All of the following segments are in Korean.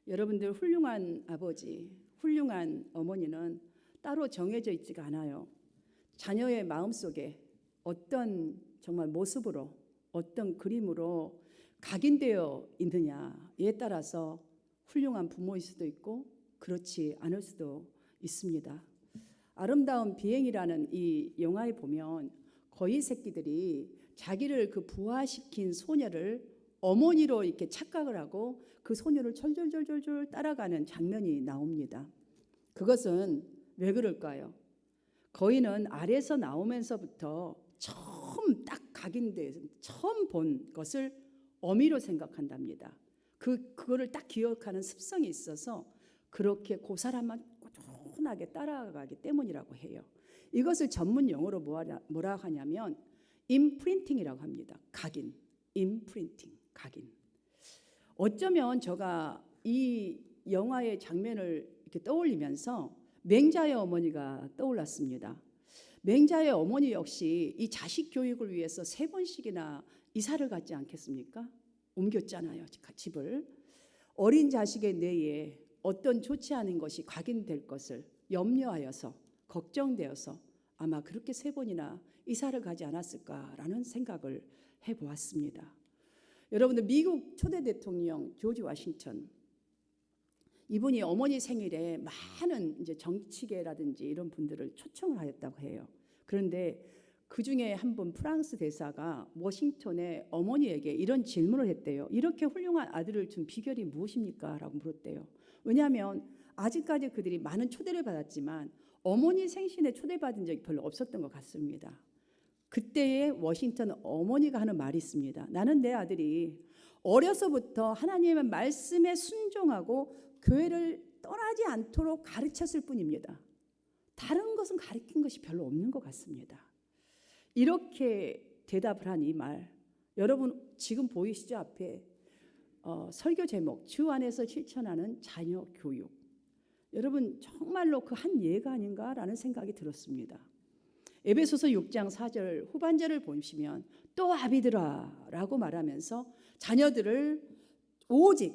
여러분들 훌륭한 아버지, 훌륭한 어머니는 따로 정해져 있지가 않아요. 자녀의 마음속에 어떤 정말 모습으로 어떤 그림으로 각인되어 있느냐에 따라서 훌륭한 부모일 수도 있고 그렇지 않을 수도 있습니다. 아름다운 비행이라는 이 영화에 보면 거위 새끼들이 자기를 그 부화시킨 소녀를 어머니로 이렇게 착각을 하고 그 소녀를 철졸졸졸졸 따라가는 장면이 나옵니다. 그것은 왜 그럴까요? 거위는 알에서 나오면서부터 처음 딱 각인돼 처음 본 것을 어미로 생각한답니다. 그거를 딱 기억하는 습성이 있어서 그렇게 그 사람만 꾸준하게 따라가기 때문이라고 해요. 이것을 전문 용어로 뭐라 하냐면 임프린팅이라고 합니다. 각인, 임프린팅, 각인. 어쩌면 제가 이 영화의 장면을 이렇게 떠올리면서 맹자의 어머니가 떠올랐습니다. 맹자의 어머니 역시 이 자식 교육을 위해서 3번씩이나 이사를 갔지 않겠습니까? 옮겼잖아요, 집을. 어린 자식의 뇌에 어떤 좋지 않은 것이 각인될 것을 염려하여서 걱정되어서 아마 그렇게 3번이나 이사를 가지 않았을까라는 생각을 해보았습니다. 여러분들 미국 초대 대통령 조지 워싱턴, 이분이 어머니 생일에 많은 이제 정치계라든지 이런 분들을 초청을 하였다고 해요. 그런데 그 중에 한 분 프랑스 대사가 워싱턴의 어머니에게 이런 질문을 했대요. 이렇게 훌륭한 아들을 준 비결이 무엇입니까? 라고 물었대요. 왜냐하면 아직까지 그들이 많은 초대를 받았지만 어머니 생신에 초대받은 적이 별로 없었던 것 같습니다. 그때의 워싱턴 어머니가 하는 말이 있습니다. 나는 내 아들이 어려서부터 하나님의 말씀에 순종하고 교회를 떠나지 않도록 가르쳤을 뿐입니다. 다른 것은 가르친 것이 별로 없는 것 같습니다. 이렇게 대답을 한 이 말, 여러분 지금 보이시죠? 앞에 설교 제목, 주 안에서 실천하는 자녀 교육. 여러분 정말로 그 한 예가 아닌가라는 생각이 들었습니다. 에베소서 6장 4절 후반절을 보시면 또 아비들아 라고 말하면서 자녀들을 오직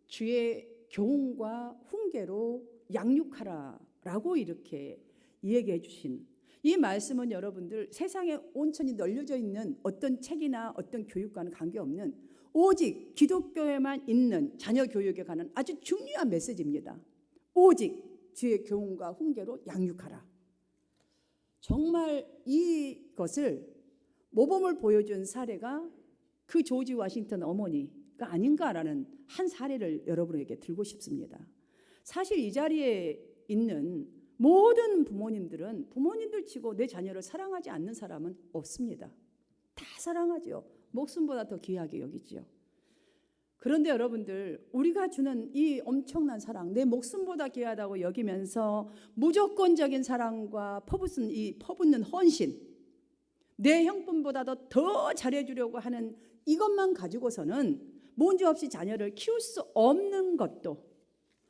주의 교훈과 훈계로 양육하라 라고 이렇게 얘기해 주신 이 말씀은 여러분들 세상에 온천히 널려져 있는 어떤 책이나 어떤 교육과는 관계없는 오직 기독교에만 있는 자녀 교육에 관한 아주 중요한 메시지입니다. 오직 주의 교훈과 훈계로 양육하라. 정말 이것을 모범을 보여준 사례가 그 조지 워싱턴 어머니가 아닌가라는 한 사례를 여러분에게 들고 싶습니다. 사실 이 자리에 있는 모든 부모님들은 부모님들 치고 내 자녀를 사랑하지 않는 사람은 없습니다. 다 사랑하죠. 목숨보다 더 귀하게 여기죠. 그런데 여러분들 우리가 주는 이 엄청난 사랑, 내 목숨보다 귀하다고 여기면서 무조건적인 사랑과 퍼붓는 헌신, 내 형편보다도 더 잘해주려고 하는 이것만 가지고서는 문제 없이 자녀를 키울 수 없는 것도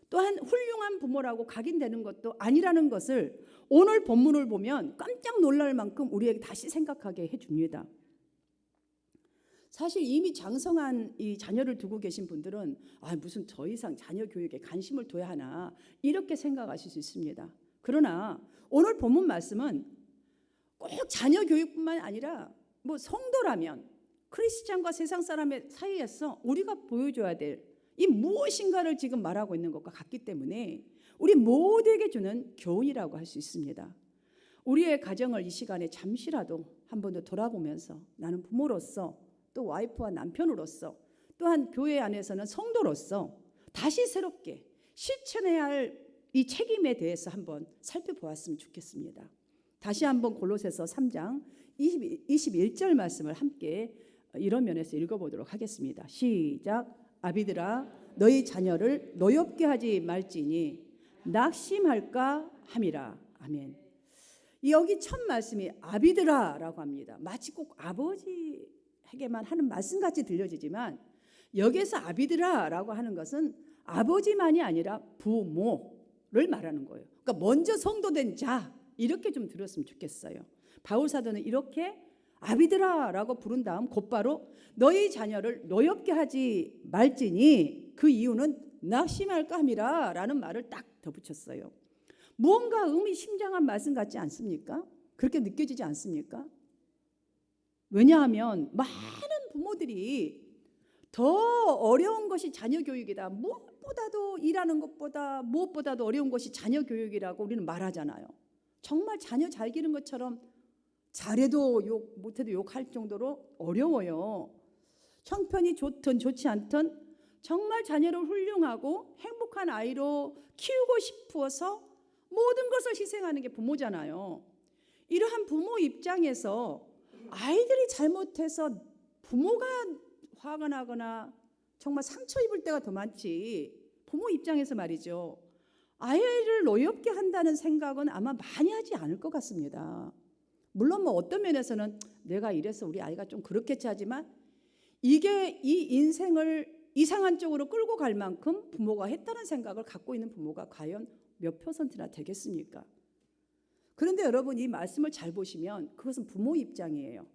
또한 훌륭한 부모라고 각인되는 것도 아니라는 것을 오늘 본문을 보면 깜짝 놀랄 만큼 우리에게 다시 생각하게 해줍니다. 사실 이미 장성한 이 자녀를 두고 계신 분들은 무슨 더 이상 자녀 교육에 관심을 둬야 하나 이렇게 생각하실 수 있습니다. 그러나 오늘 본문 말씀은 꼭 자녀 교육뿐만 아니라 성도라면 크리스찬과 세상 사람의 사이에서 우리가 보여줘야 될 이 무엇인가를 지금 말하고 있는 것과 같기 때문에 우리 모두에게 주는 교훈이라고 할 수 있습니다. 우리의 가정을 이 시간에 잠시라도 한 번 더 돌아보면서 나는 부모로서 또 와이프와 남편으로서 또한 교회 안에서는 성도로서 다시 새롭게 실천해야 할 이 책임에 대해서 한번 살펴보았으면 좋겠습니다. 다시 한번 골로새서 3장 21절 말씀을 함께 이런 면에서 읽어보도록 하겠습니다. 시작. 아비들아 너희 자녀를 노엽게 하지 말지니 낙심할까 함이라. 아멘. 여기 첫 말씀이 아비들아 라고 합니다. 마치 꼭 아버지에게만 하는 말씀같이 들려지지만 여기서 아비들아 라고 하는 것은 아버지만이 아니라 부모를 말하는 거예요. 그러니까 먼저 성도된 자 이렇게 좀 들었으면 좋겠어요. 바울 사도는 이렇게 아비들아 라고 부른 다음 곧바로 너희 자녀를 노엽게 하지 말지니 그 이유는 낙심할까 함이라 라는 말을 딱 덧붙였어요. 무언가 의미심장한 말씀 같지 않습니까? 그렇게 느껴지지 않습니까? 왜냐하면 많은 부모들이 더 어려운 것이 자녀 교육이다. 무엇보다도 일하는 것보다 무엇보다도 어려운 것이 자녀 교육이라고 우리는 말하잖아요. 정말 자녀 잘 기르는 것처럼 잘해도 욕, 못해도 욕할 정도로 어려워요. 형편이 좋든 좋지 않든 정말 자녀를 훌륭하고 행복한 아이로 키우고 싶어서 모든 것을 희생하는 게 부모잖아요. 이러한 부모 입장에서 아이들이 잘못해서 부모가 화가 나거나 정말 상처 입을 때가 더 많지, 부모 입장에서 말이죠, 아이를 노엽게 한다는 생각은 아마 많이 하지 않을 것 같습니다. 물론 뭐 어떤 면에서는 내가 이래서 우리 아이가 좀 그렇겠지 하지만 이게 이 인생을 이상한 쪽으로 끌고 갈 만큼 부모가 했다는 생각을 갖고 있는 부모가 과연 몇 %나 되겠습니까? 그런데 여러분, 이 말씀을 잘 보시면 그것은 부모 입장이에요.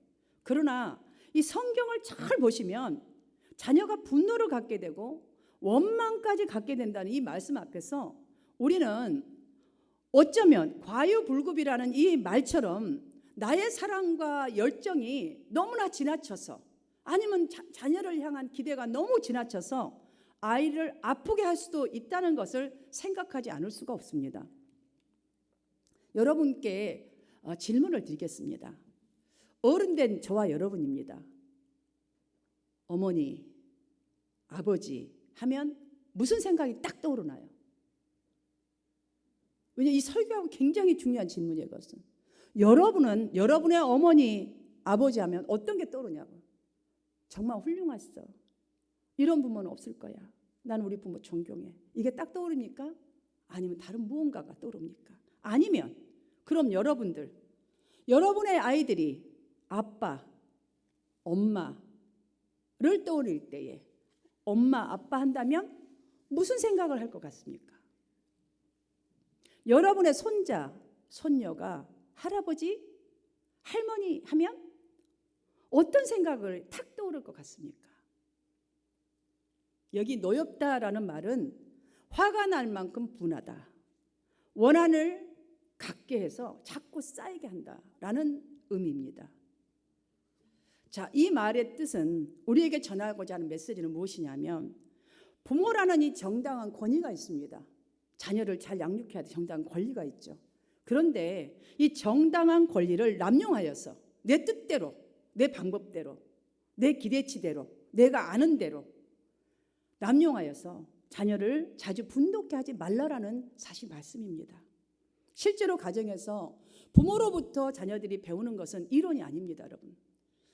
그러나 이 성경을 잘 보시면 자녀가 분노를 갖게 되고 원망까지 갖게 된다는 이 말씀 앞에서 우리는 어쩌면 과유불급이라는 이 말처럼 나의 사랑과 열정이 너무나 지나쳐서, 아니면 자녀를 향한 기대가 너무 지나쳐서 아이를 아프게 할 수도 있다는 것을 생각하지 않을 수가 없습니다. 여러분께 질문을 드리겠습니다. 어른된 저와 여러분입니다. 어머니, 아버지 하면 무슨 생각이 딱 떠오르나요? 왜냐하면 이 설교하고 굉장히 중요한 질문이에요. 이것은. 여러분은 여러분의 어머니, 아버지 하면 어떤 게 떠오르냐고. 정말 훌륭했어. 이런 부모는 없을 거야. 나는 우리 부모 존경해. 이게 딱 떠오릅니까? 아니면 다른 무언가가 떠오릅니까? 아니면 그럼 여러분들, 여러분의 아이들이 아빠, 엄마를 떠올릴 때에 엄마, 아빠 한다면 무슨 생각을 할 것 같습니까? 여러분의 손자, 손녀가 할아버지, 할머니 하면 어떤 생각을 탁 떠오를 것 같습니까? 여기 노엽다라는 말은 화가 날 만큼 분하다, 원한을 갖게 해서 자꾸 쌓이게 한다라는 의미입니다. 자, 이 말의 뜻은, 우리에게 전하고자 하는 메시지는 무엇이냐면, 부모라는 이 정당한 권위가 있습니다. 자녀를 잘 양육해야 돼. 정당한 권리가 있죠. 그런데 이 정당한 권리를 남용하여서 내 뜻대로, 내 방법대로, 내 기대치대로, 내가 아는 대로 남용하여서 자녀를 자주 분노케 하지 말라라는 사실 말씀입니다. 실제로 가정에서 부모로부터 자녀들이 배우는 것은 이론이 아닙니다, 여러분.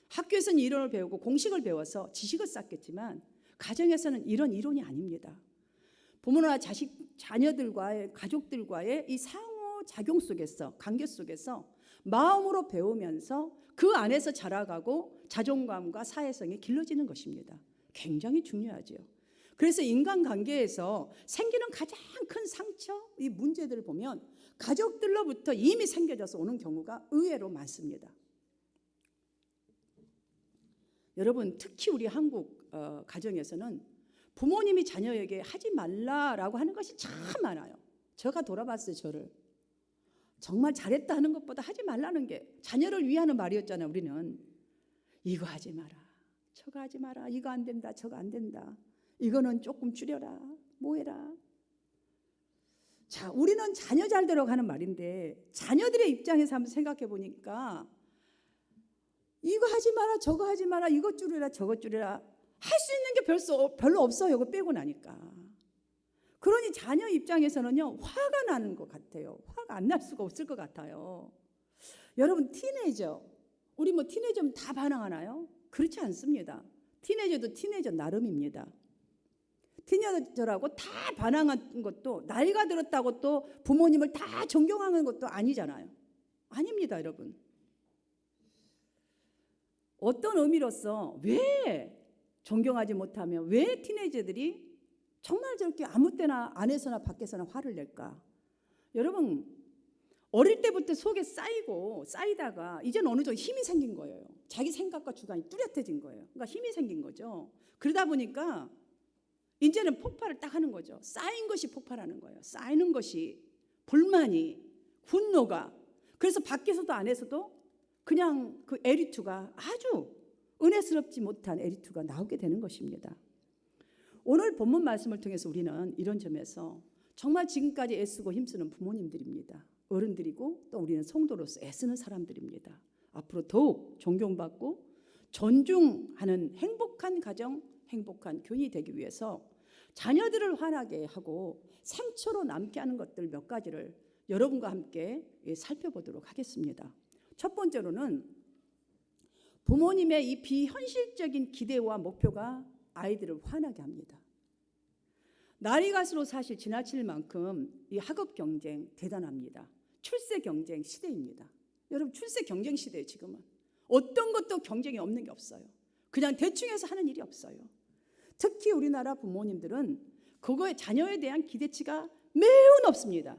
학교에서는 이론을 배우고 공식을 배워서 지식을 쌓겠지만 가정에서는 이런 이론이 아닙니다. 부모나 자녀들과의, 가족들과의 이 상호작용 속에서, 관계 속에서 마음으로 배우면서 그 안에서 자라가고 자존감과 사회성이 길러지는 것입니다. 굉장히 중요하죠. 그래서 인간관계에서 생기는 가장 큰 상처, 이 문제들을 보면 가족들로부터 이미 생겨져서 오는 경우가 의외로 많습니다. 여러분, 특히 우리 한국 가정에서는 부모님이 자녀에게 하지 말라라고 하는 것이 참 많아요. 제가 돌아봤어요. 저를. 정말 잘했다 하는 것보다 하지 말라는 게 자녀를 위하는 말이었잖아요. 우리는 이거 하지 마라, 저거 하지 마라, 이거 안 된다, 저거 안 된다, 이거는 조금 줄여라, 뭐 해라. 자, 우리는 자녀 잘 되라고 말인데 자녀들의 입장에서 한번 생각해 보니까 이거 하지 마라, 저거 하지 마라, 이거 줄여라, 저거 줄여라, 할 수 있는 게 별로 없어요. 이거 빼고 나니까. 그러니 자녀 입장에서는요, 화가 나는 것 같아요. 화가 안 날 수가 없을 것 같아요. 여러분, 티네이저, 우리 뭐 티네이저면 다 반항하나요? 그렇지 않습니다. 티네이저도 티네이저 나름입니다. 티네이저라고 다 반항한 것도, 나이가 들었다고 또 부모님을 다 존경하는 것도 아니잖아요. 아닙니다, 여러분. 어떤 의미로서 왜 존경하지 못하면 왜 티네이저들이 정말 저렇게 아무 때나 안에서나 밖에서나 화를 낼까? 여러분, 어릴 때부터 속에 쌓이다가 이제는 어느 정도 힘이 생긴 거예요. 자기 생각과 주관이 뚜렷해진 거예요. 그러니까 힘이 생긴 거죠. 그러다 보니까 이제는 폭발을 딱 하는 거죠. 쌓인 것이 폭발하는 거예요. 쌓이는 것이, 불만이, 분노가. 그래서 밖에서도 안에서도 그냥 그 에리투가, 아주 은혜스럽지 못한 에리투가 나오게 되는 것입니다. 오늘 본문 말씀을 통해서 우리는 이런 점에서 정말 지금까지 애쓰고 힘쓰는 부모님들입니다. 어른들이고 또 우리는 성도로서 애쓰는 사람들입니다. 앞으로 더욱 존경받고 존중하는 행복한 가정, 행복한 교인이 되기 위해서 자녀들을 화나게 하고 상처로 남게 하는 것들 몇 가지를 여러분과 함께 살펴보도록 하겠습니다. 첫 번째로는 부모님의 이 비현실적인 기대와 목표가 아이들을 화나게 합니다. 날이 갈수록 사실 지나칠 만큼 이 학업 경쟁 대단합니다. 출세 경쟁 시대입니다. 여러분, 출세 경쟁 시대예요. 지금은 어떤 것도 경쟁이 없는 게 없어요. 그냥 대충 해서 하는 일이 없어요. 특히 우리나라 부모님들은 그거에 자녀에 대한 기대치가 매우 높습니다.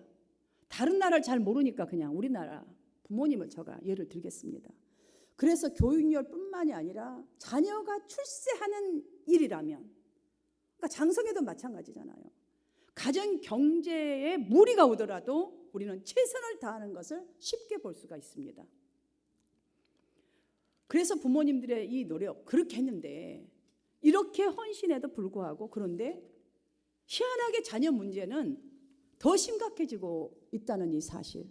다른 나라를 잘 모르니까 그냥 우리나라 부모님을 제가 예를 들겠습니다. 그래서 교육열뿐만이 아니라 자녀가 출세하는 일이라면, 그러니까 장성에도 마찬가지잖아요. 가정 경제에 무리가 오더라도 우리는 최선을 다하는 것을 쉽게 볼 수가 있습니다. 그래서 부모님들의 이 노력 그렇게 했는데, 이렇게 헌신에도 불구하고 그런데 희한하게 자녀 문제는 더 심각해지고 있다는 이 사실,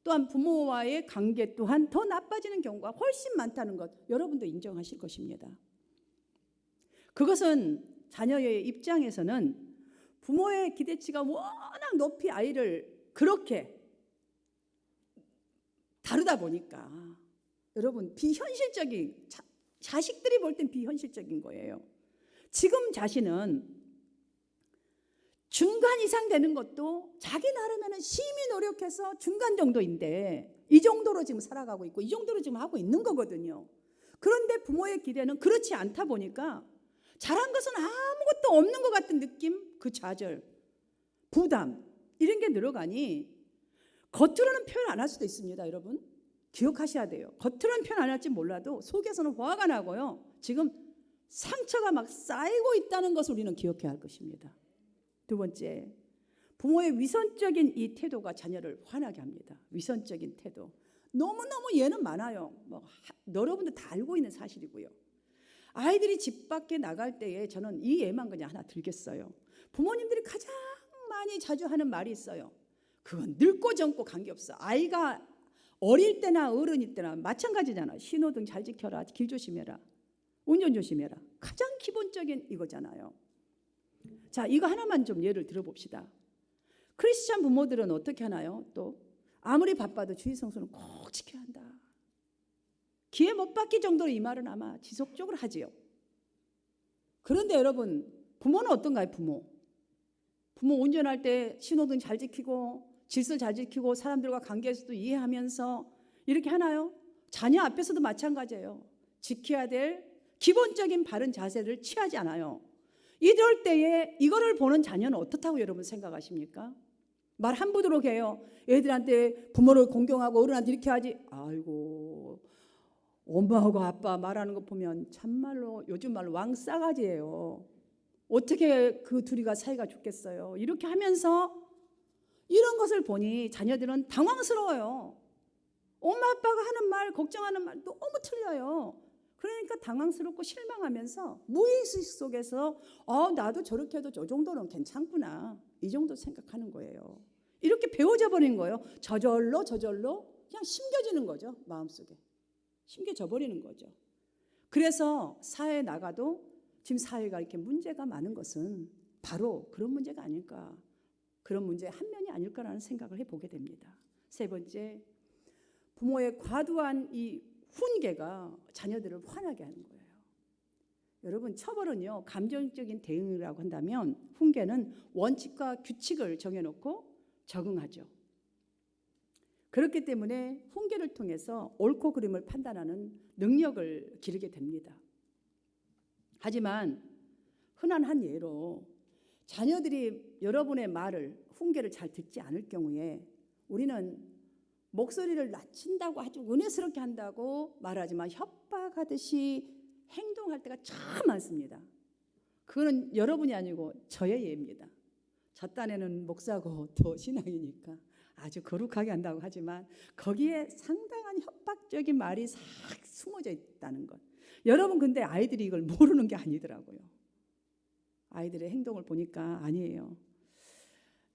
또한 부모와의 관계 또한 더 나빠지는 경우가 훨씬 많다는 것, 여러분도 인정하실 것입니다. 그것은 자녀의 입장에서는 부모의 기대치가 워낙 높이 아이를 그렇게 다루다 보니까 여러분, 비현실적인, 자식들이 볼 땐 비현실적인 거예요. 지금 자신은 중간 이상 되는 것도 자기 나름에는 심히 노력해서 중간 정도인데 이 정도로 지금 살아가고 있고 이 정도로 지금 하고 있는 거거든요. 그런데 부모의 기대는 그렇지 않다 보니까 잘한 것은 아무것도 없는 것 같은 느낌, 그 좌절, 부담, 이런 게 늘어가니 겉으로는 표현 안 할 수도 있습니다. 여러분 기억하셔야 돼요. 겉으로는 표현 안 할지 몰라도 속에서는 화가 나고요. 지금 상처가 막 쌓이고 있다는 것을 우리는 기억해야 할 것입니다. 두 번째, 부모의 위선적인 이 태도가 자녀를 화나게 합니다. 위선적인 태도. 너무너무 예는 많아요. 여러분들 다 알고 있는 사실이고요. 아이들이 집 밖에 나갈 때에 저는 이 예만 그냥 하나 들겠어요. 부모님들이 가장 많이 자주 하는 말이 있어요. 그건 늙고 젊고 관계없어. 아이가 어릴 때나 어른일 때나 마찬가지잖아. 신호등 잘 지켜라, 길 조심해라, 운전 조심해라. 가장 기본적인 이거잖아요. 자, 이거 하나만 좀 예를 들어봅시다. 크리스찬 부모들은 어떻게 하나요? 또 아무리 바빠도 주의성수는 꼭 지켜야 한다. 기회 못 받기 정도로 이 말은 아마 지속적으로 하지요. 그런데 여러분, 부모는 어떤가요? 부모 운전할 때 신호등 잘 지키고 질서 잘 지키고 사람들과 관계에서도 이해하면서 이렇게 하나요? 자녀 앞에서도 마찬가지예요. 지켜야 될 기본적인 바른 자세를 취하지 않아요. 이럴 때에 이거를 보는 자녀는 어떻다고 여러분 생각하십니까? 말 함부로 해요. 애들한테 부모를 공경하고 어른한테 이렇게 하지. 아이고, 엄마하고 아빠 말하는 거 보면 참말로 요즘 말로 왕싸가지예요. 어떻게 그 둘이가 사이가 좋겠어요. 이렇게 하면서 이런 것을 보니 자녀들은 당황스러워요. 엄마 아빠가 하는 말, 걱정하는 말 너무 틀려요. 그러니까 당황스럽고 실망하면서 무의식 속에서 나도 저렇게 해도 저 정도는 괜찮구나, 이 정도 생각하는 거예요. 이렇게 배워져 버린 거예요. 저절로 그냥 심겨지는 거죠. 마음속에 심겨져 버리는 거죠. 그래서 사회에 나가도 지금 사회가 이렇게 문제가 많은 것은 바로 그런 문제가 아닐까, 그런 문제의 한 면이 아닐까라는 생각을 해보게 됩니다. 세 번째, 부모의 과도한 이 훈계가 자녀들을 화나게 하는 거예요. 여러분, 처벌은요, 감정적인 대응이라고 한다면 훈계는 원칙과 규칙을 정해놓고 적응하죠. 그렇기 때문에 훈계를 통해서 옳고 그름을 판단하는 능력을 기르게 됩니다. 하지만 흔한 한 예로 자녀들이 여러분의 말을, 훈계를 잘 듣지 않을 경우에 우리는 목소리를 낮춘다고 아주 은혜스럽게 한다고 말하지만 협박하듯이 행동할 때가 참 많습니다. 그거는 여러분이 아니고 저의 예입니다. 저 딴에는 목사고 또 신앙이니까 아주 거룩하게 한다고 하지만 거기에 상당한 협박적인 말이 싹 숨어져 있다는 것. 여러분 근데 아이들이 이걸 모르는 게 아니더라고요. 아이들의 행동을 보니까 아니에요.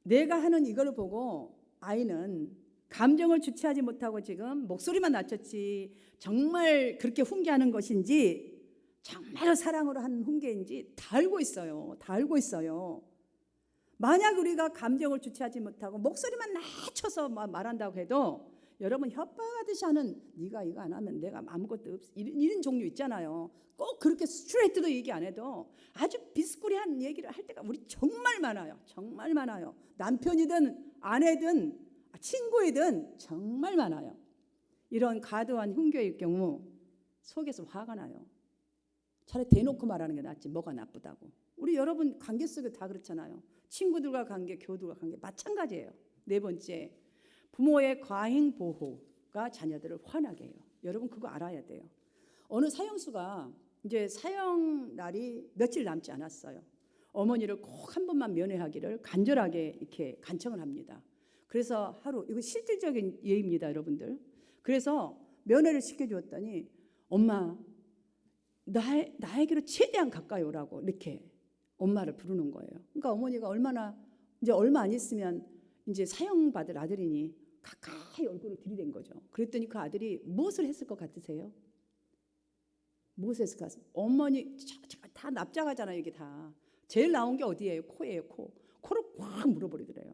내가 하는 이걸 보고 아이는 감정을 주체하지 못하고 지금 목소리만 낮췄지 정말 그렇게 훈계하는 것인지 정말 사랑으로 하는 훈계인지 다 알고 있어요. 다 알고 있어요. 만약 우리가 감정을 주체하지 못하고 목소리만 낮춰서 말한다고 해도 여러분 협박하듯이 하는 네가 이거 안 하면 내가 아무것도 없 이런 종류 있잖아요. 꼭 그렇게 스트레이트도 얘기 안 해도 아주 비스꾸리한 얘기를 할 때가 우리 정말 많아요. 정말 많아요. 남편이든 아내든 친구이든 정말 많아요. 이런 과도한 훈계일 경우 속에서 화가 나요. 차라리 대놓고 말하는 게 낫지 뭐가 나쁘다고. 우리 여러분 관계 속에 다 그렇잖아요. 친구들과 관계, 교우들과 관계 마찬가지예요. 네 번째, 부모의 과잉 보호가 자녀들을 화나게 해요. 여러분 그거 알아야 돼요. 어느 사형수가 이제 사형 날이 며칠 남지 않았어요. 어머니를 꼭 한 번만 면회하기를 간절하게 이렇게 간청을 합니다. 그래서 하루, 이거 실질적인 예입니다, 여러분들. 그래서 면회를 시켜주었더니 엄마 나에게로 최대한 가까이 오라고 이렇게 엄마를 부르는 거예요. 그러니까 어머니가 이제 얼마 안 있으면 이제 사형받을 아들이니 가까이 얼굴을 들이댄 거죠. 그랬더니 그 아들이 무엇을 했을 것 같으세요? 무엇을 했을 것 같으세요? 어머니 다 납작하잖아요. 이게 다 제일 나온 게 어디예요? 코예요. 코를 꽉 물어버리더래요.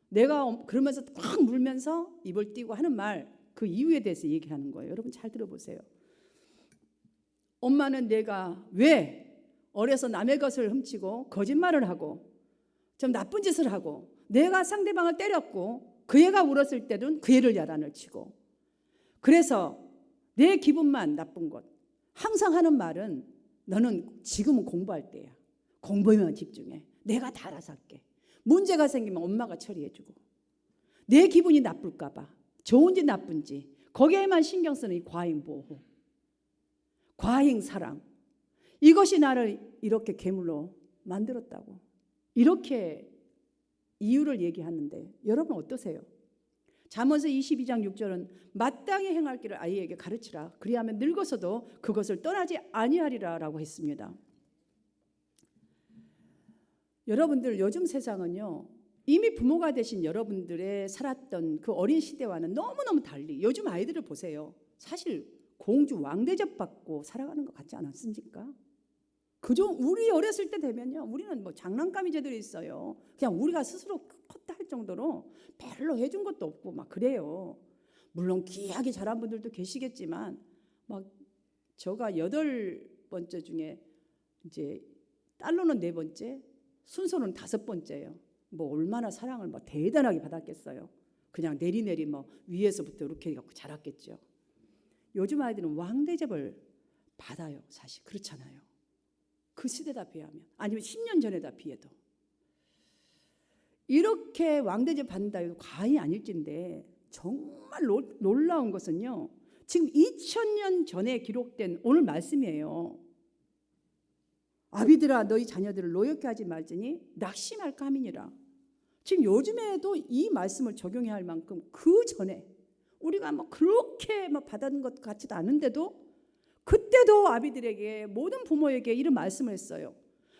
내가 그러면서 꽉 물면서 입을 띄고 하는 말, 그 이유에 대해서 얘기하는 거예요. 여러분 잘 들어보세요. 엄마는 내가 왜 어려서 남의 것을 훔치고 거짓말을 하고 좀 나쁜 짓을 하고 내가 상대방을 때렸고 그 애가 울었을 때는 그 애를 야단을 치고 그래서 내 기분만 나쁜 것 항상 하는 말은 너는 지금은 공부할 때야. 공부에만 집중해. 내가 다 알아서 할게. 문제가 생기면 엄마가 처리해주고 내 기분이 나쁠까 봐 좋은지 나쁜지 거기에만 신경 쓰는 이 과잉 보호, 과잉 사랑, 이것이 나를 이렇게 괴물로 만들었다고 이렇게 이유를 얘기하는데 여러분 어떠세요? 잠언서 22장 6절은 마땅히 행할 길을 아이에게 가르치라. 그리하면 늙어서도 그것을 떠나지 아니하리라 라고 했습니다. 여러분들 요즘 세상은요 이미 부모가 되신 여러분들의 살았던 그 어린 시대와는 너무너무 달리 요즘 아이들을 보세요. 사실 공주 왕대접 받고 살아가는 것 같지 않았습니까? 그저 우리 어렸을 때 되면요 우리는 뭐 장난감이 제대로 있어요. 그냥 우리가 스스로 컸다 할 정도로 별로 해준 것도 없고 막 그래요. 물론 귀하게 자란 분들도 계시겠지만 막 저가 8번째 중에 이제 딸로는 4번째, 순서는 5번째예요. 뭐 얼마나 사랑을 뭐 대단하게 받았겠어요. 그냥 내리내리 뭐 위에서부터 이렇게 해갖고 자랐겠죠. 요즘 아이들은 왕대접을 받아요. 사실 그렇잖아요. 그 시대다 비하면 아니면 10년 전에다 비해도 이렇게 왕대접 받는다 해도 과언이 아닐진데 정말 놀라운 것은요 지금 2000년 전에 기록된 오늘 말씀이에요. 아비들아 너희 자녀들을 노엽게 하지 말지니 낙심할까 함이니라. 지금 요즘에도 이 말씀을 적용해야 할 만큼 그 전에 우리가 뭐 그렇게 뭐 받은 것 같지도 않은데도 그때도 아비들에게 모든 부모에게 이런 말씀을 했어요.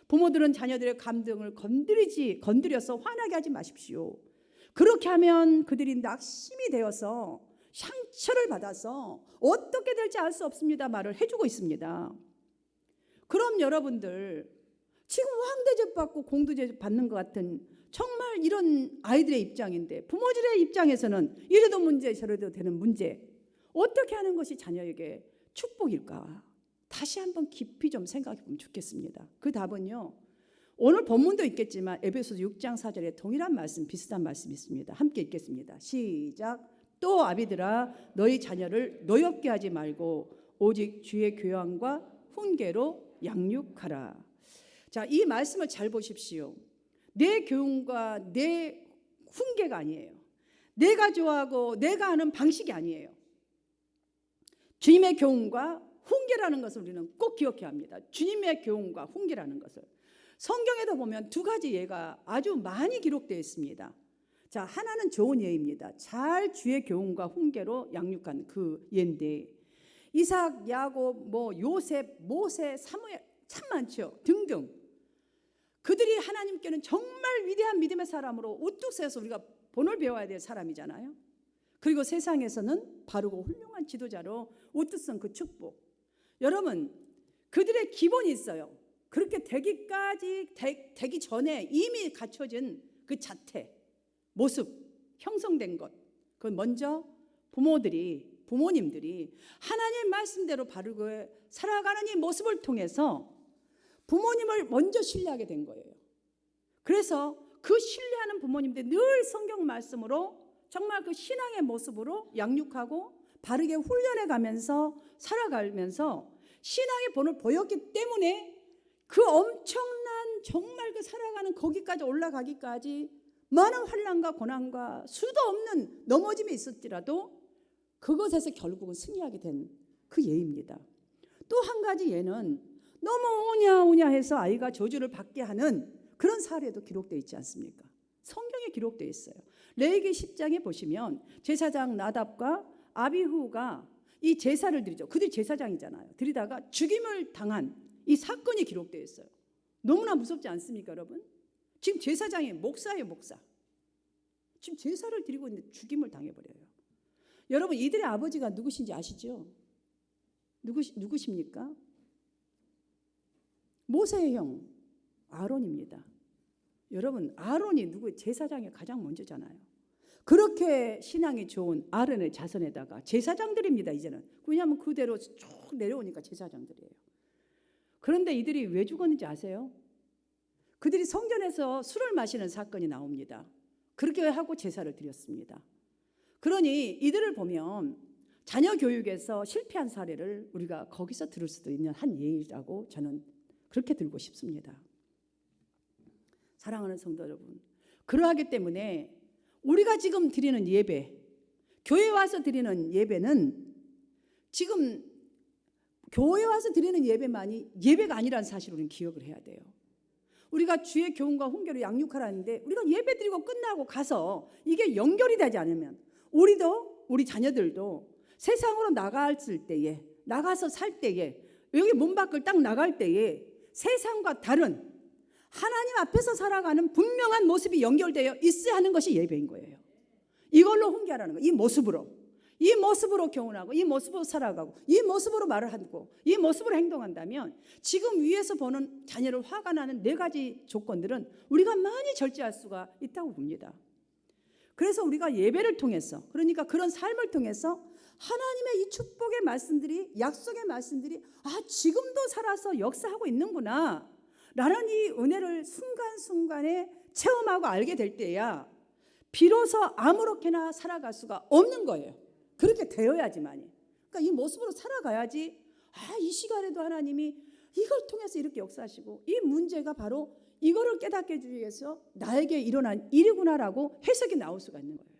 부모들은 자녀들의 감정을 건드려서 화나게 하지 마십시오. 그렇게 하면 그들이 낙심이 되어서 상처를 받아서 어떻게 될지 알 수 없습니다 말을 해주고 있습니다. 그럼 여러분들 지금 왕대접 받고 공두제접 받는 것 같은 정말 이런 아이들의 입장인데 부모들의 입장에서는 이래도 문제 저래도 되는 문제 어떻게 하는 것이 자녀에게 축복일까? 다시 한번 깊이 좀 생각해 보면 좋겠습니다. 그 답은요. 오늘 본문도 있겠지만 에베소서 6장 4절에 동일한 말씀 비슷한 말씀이 있습니다. 함께 읽겠습니다. 시작. 또 아비들아 너희 자녀를 노엽게 하지 말고 오직 주의 교양과 훈계로 양육하라. 자, 이 말씀을 잘 보십시오. 내 교훈과 내 훈계가 아니에요. 내가 좋아하고 내가 하는 방식이 아니에요. 주님의 교훈과 훈계라는 것을 우리는 꼭 기억해야 합니다. 주님의 교훈과 훈계라는 것을. 성경에도 보면 두 가지 예가 아주 많이 기록되어 있습니다. 자, 하나는 좋은 예입니다. 잘 주의 교훈과 훈계로 양육한 그 예인데, 이삭, 야곱, 요셉, 모세, 사무엘 참 많죠. 등등. 그들이 하나님께는 정말 위대한 믿음의 사람으로 우뚝 서서 우리가 본을 배워야 될 사람이잖아요. 그리고 세상에서는 바르고 훌륭한 지도자로 우뚝 선 그 축복. 여러분, 그들의 기본이 있어요. 그렇게 되기 전에 이미 갖춰진 그 자태, 모습, 형성된 것. 그건 먼저 부모님들이 하나님의 말씀대로 바르고 살아가는 이 모습을 통해서 부모님을 먼저 신뢰하게 된 거예요. 그래서 그 신뢰하는 부모님들 늘 성경 말씀으로 정말 그 신앙의 모습으로 양육하고 바르게 훈련해 가면서 살아가면서 신앙의 본을 보였기 때문에 그 엄청난 정말 그 살아가는 거기까지 올라가기까지 많은 환난과 고난과 수도 없는 넘어짐이 있었지라도 그것에서 결국은 승리하게 된 그 예입니다. 또 한 가지 예는 너무 오냐 해서 아이가 저주를 받게 하는 그런 사례도 기록되어 있지 않습니까? 성경에 기록되어 있어요. 레위기 10장에 보시면 제사장 나답과 아비후가 이 제사를 드리죠. 그들이 제사장이잖아요. 드리다가 죽임을 당한 이 사건이 기록되어 있어요. 너무나 무섭지 않습니까, 여러분? 지금 제사장이 목사예요, 목사. 지금 제사를 드리고 있는데 죽임을 당해버려요. 여러분, 이들의 아버지가 누구신지 아시죠? 누구십니까? 모세의 형 아론입니다. 여러분, 아론이 제사장이 가장 먼저잖아요. 그렇게 신앙이 좋은 아론의 자손에다가 제사장들입니다. 이제는. 왜냐하면 그대로 쭉 내려오니까 제사장들이에요. 그런데 이들이 왜 죽었는지 아세요? 그들이 성전에서 술을 마시는 사건이 나옵니다. 그렇게 하고 제사를 드렸습니다. 그러니 이들을 보면 자녀 교육에서 실패한 사례를 우리가 거기서 들을 수도 있는 한 예이라고 저는 그렇게 들고 싶습니다. 사랑하는 성도 여러분, 그러하기 때문에 우리가 지금 드리는 예배, 교회 와서 드리는 예배는 지금 교회 와서 드리는 예배만이 예배가 아니라는 사실을 우리는 기억을 해야 돼요. 우리가 주의 교훈과 훈계로 양육하라는데 우리가 예배 드리고 끝나고 가서 이게 연결이 되지 않으면 우리 자녀들도 세상으로 나갔을 때에, 나가서 살 때에, 여기 문 밖을 딱 나갈 때에 세상과 다른 하나님 앞에서 살아가는 분명한 모습이 연결되어 있어야 하는 것이 예배인 거예요. 이걸로 훈계하라는 거예요. 이 모습으로 교훈하고, 이 모습으로 살아가고, 이 모습으로 말을 하고, 이 모습으로 행동한다면 지금 위에서 보는 자녀를 화가 나는 4가지 조건들은 우리가 많이 절제할 수가 있다고 봅니다. 그래서 우리가 예배를 통해서, 그러니까 그런 삶을 통해서 하나님의 이 축복의 말씀들이, 약속의 말씀들이 지금도 살아서 역사하고 있는구나 라는 이 은혜를 순간순간에 체험하고 알게 될 때야 비로소 아무렇게나 살아갈 수가 없는 거예요. 그렇게 되어야지만이. 그러니까 이 모습으로 살아가야지 이 시간에도 하나님이 이걸 통해서 이렇게 역사하시고 이 문제가 바로 이거를 깨닫게 해주기 위해서 나에게 일어난 일이구나라고 해석이 나올 수가 있는 거예요.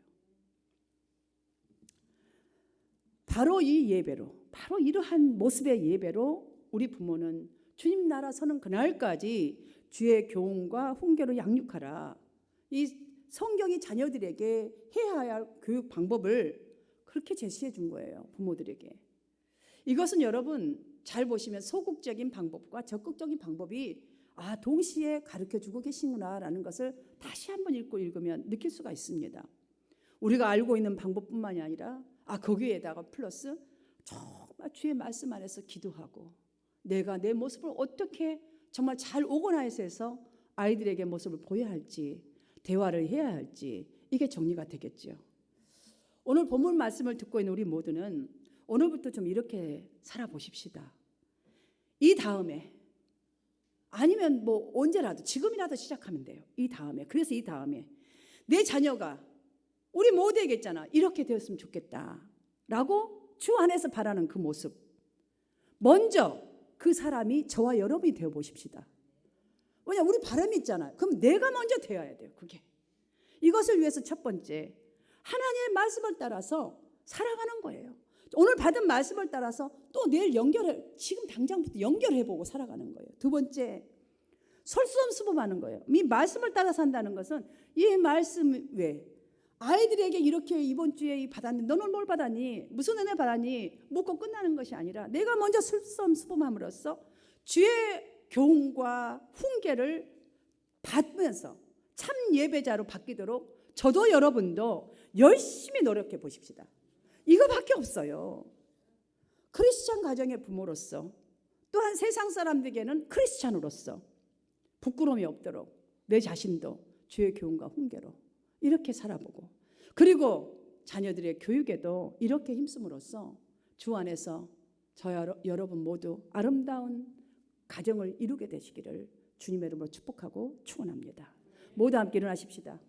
바로 이 예배로, 바로 이러한 모습의 예배로 우리 부모는 주님 나라 서는 그날까지 주의 교훈과 훈계로 양육하라. 이 성경이 자녀들에게 해야 할 교육 방법을 그렇게 제시해 준 거예요. 부모들에게. 이것은 여러분 잘 보시면 소극적인 방법과 적극적인 방법이 동시에 가르쳐주고 계시구나라는 것을 다시 한번 읽으면 느낄 수가 있습니다. 우리가 알고 있는 방법뿐만이 아니라 거기에다가 플러스 정말 주의 말씀 안에서 기도하고 내가 내 모습을 어떻게 정말 잘 오거나이즈해서 아이들에게 모습을 보여야 할지, 대화를 해야 할지, 이게 정리가 되겠죠. 오늘 본문 말씀을 듣고 있는 우리 모두는 오늘부터 좀 이렇게 살아보십시다. 이 다음에, 아니면 언제라도 지금이라도 시작하면 돼요. 그래서 이 다음에 내 자녀가 우리 모두에게 있잖아, 이렇게 되었으면 좋겠다 라고 주 안에서 바라는 그 모습, 먼저 그 사람이 저와 여러분이 되어 보십시다. 왜냐, 우리 바람이 있잖아요. 그럼 내가 먼저 되어야 돼요. 그게 이것을 위해서 첫 번째, 하나님의 말씀을 따라서 살아가는 거예요. 오늘 받은 말씀을 따라서 또 내일 지금 당장부터 연결해보고 살아가는 거예요. 두 번째, 솔선수범하는 거예요. 이 말씀을 따라 산다는 것은 이 말씀 외에 아이들에게 이렇게 이번 주에 받았는데 너는 뭘 받았니? 무슨 은혜 받았니? 묻고 끝나는 것이 아니라 내가 먼저 솔선수범함으로써 주의 교훈과 훈계를 받으면서 참 예배자로 바뀌도록 저도 여러분도 열심히 노력해 보십시다. 이거밖에 없어요. 크리스찬 가정의 부모로서 또한 세상 사람들에게는 크리스찬으로서 부끄러움이 없도록 내 자신도 주의 교훈과 훈계로 이렇게 살아보고, 그리고 자녀들의 교육에도 이렇게 힘쓰므로써 주 안에서 여러분 모두 아름다운 가정을 이루게 되시기를 주님의 이름으로 축복하고 축원합니다. 모두 함께 일어나십시다.